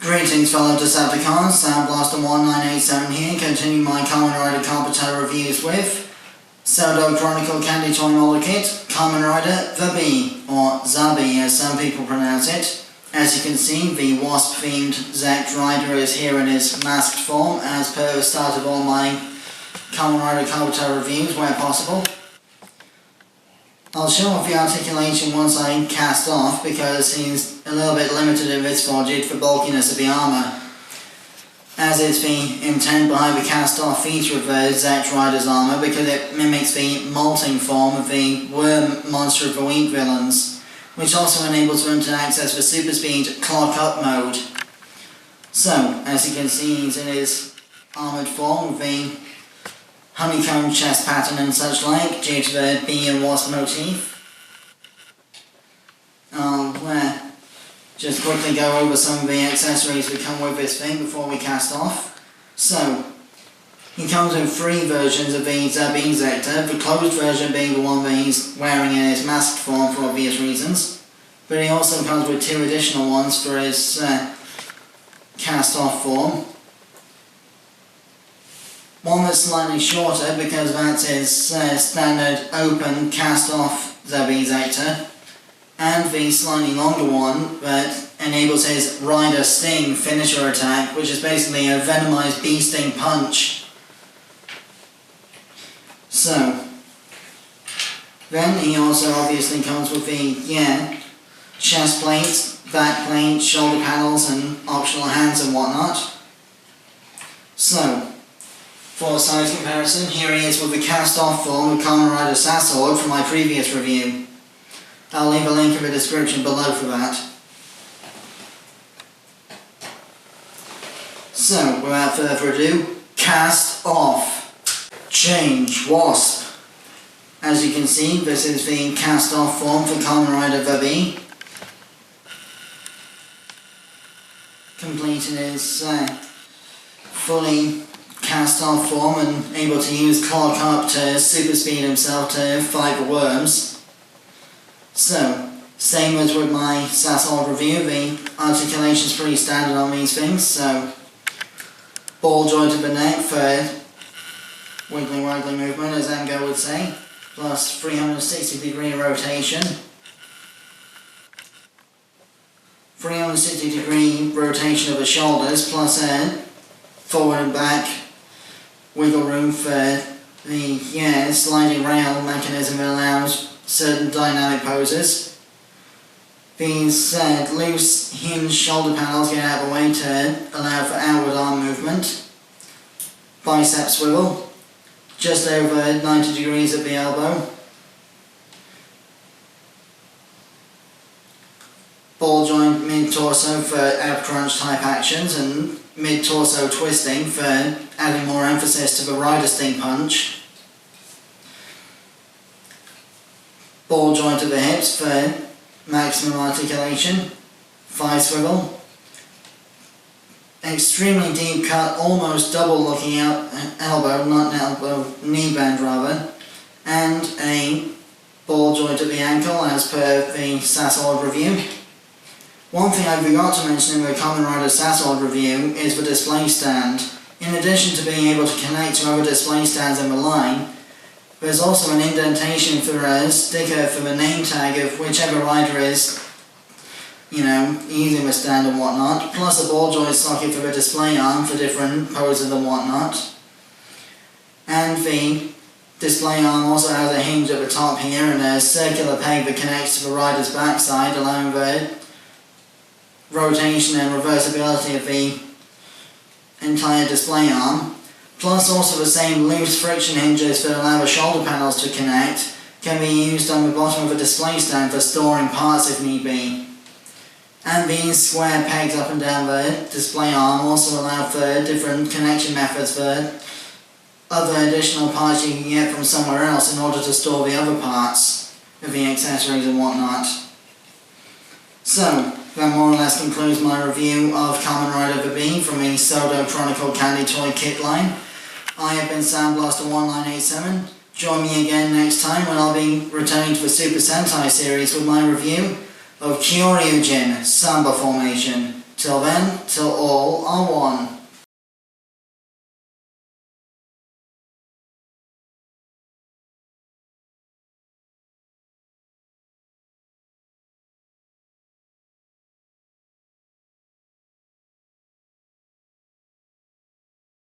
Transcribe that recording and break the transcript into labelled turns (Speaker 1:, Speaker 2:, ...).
Speaker 1: Greetings fellow Decepticons, Soundblaster1987 here, continuing my Kamen Rider Kabuto reviews with Chronicle Candy Toy Molder Kit, Kamen Rider TheBee, or TheBee as some people pronounce it. As you can see, the wasp themed Zect Rider is here in his masked form, as per the start of all my Kamen Rider Kabuto reviews where possible. I'll show off the articulation once I cast off, because he's a little bit limited in this form due to the bulkiness of the armour, as is the intent behind the cast off feature of the Zect Rider's armour, because it mimics the molting form of the worm monster of the week villains, which also enables them to access the super speed clock up mode. So, as you can see, he's in his armoured form with the honeycomb chest pattern and such like, due to the bee and wasp motif. I'll just quickly go over some of the accessories that come with this thing before we cast off. So, he comes in 3 versions of the TheBee Zector, the closed version being the one that he's wearing in his masked form for obvious reasons, but he also comes with 2 additional ones for his cast off form. One that's slightly shorter because that's his standard open cast-off TheBee Zector, and the slightly longer one that enables his Rider Sting finisher attack, which is basically a venomized bee sting punch. So, then he also obviously comes with the chest plates, back plate, shoulder panels and optional hands and whatnot. So, for size comparison, here he is with the cast-off form of Kamen Rider Sasord from my previous review. I'll leave a link in the description below for that. So, without further ado, cast off. Change Wasp. As you can see, this is the cast-off form for Kamen Rider TheBee. Complete in his fully cast-off form and able to use clock up to super speed himself to fight the worms. So, same as with my Sasord review, the articulation's pretty standard on these things, so ball joint of the neck for wiggly waggly movement, as Ango would say, plus 360 degree rotation. 360 degree rotation of the shoulders, plus a forward and back wiggle room for the sliding rail mechanism that allows certain dynamic poses. These loose hinged shoulder panels get out of the way to allow for outward arm movement. Bicep swivel, just over 90 degrees at the elbow. Ball joint mid-torso for ab crunch type actions, and mid-torso twisting for adding more emphasis to the Rider Sting punch. Ball joint of the hips for maximum articulation. Thigh swivel. Extremely deep cut, almost double looking out elbow, not an elbow, knee bend rather. And a ball joint of the ankle as per the Sasord review. One thing I forgot to mention in the Kamen Rider Sasord review is the display stand. In addition to being able to connect to other display stands in the line, there's also an indentation for a sticker for the name tag of whichever rider is, using the stand and whatnot, plus a ball joint socket for the display arm for different poses and whatnot. And the display arm also has a hinge at the top here and a circular peg that connects to the rider's backside, allowing the rotation and reversibility of the entire display arm, plus also the same loose friction hinges that allow the shoulder panels to connect can be used on the bottom of a display stand for storing parts if need be. And these square pegs up and down the display arm also allow for different connection methods for other additional parts you can get from somewhere else in order to store the other parts of the accessories and whatnot. So, that more or less concludes my review of Kamen Rider TheBee from the Chronicle Candy Toy Kit line. I have been Soundblaster1987. Join me again next time when I'll be returning to the Super Sentai series with my review of Kyoryujin Samba Formation. Till then, till all are one.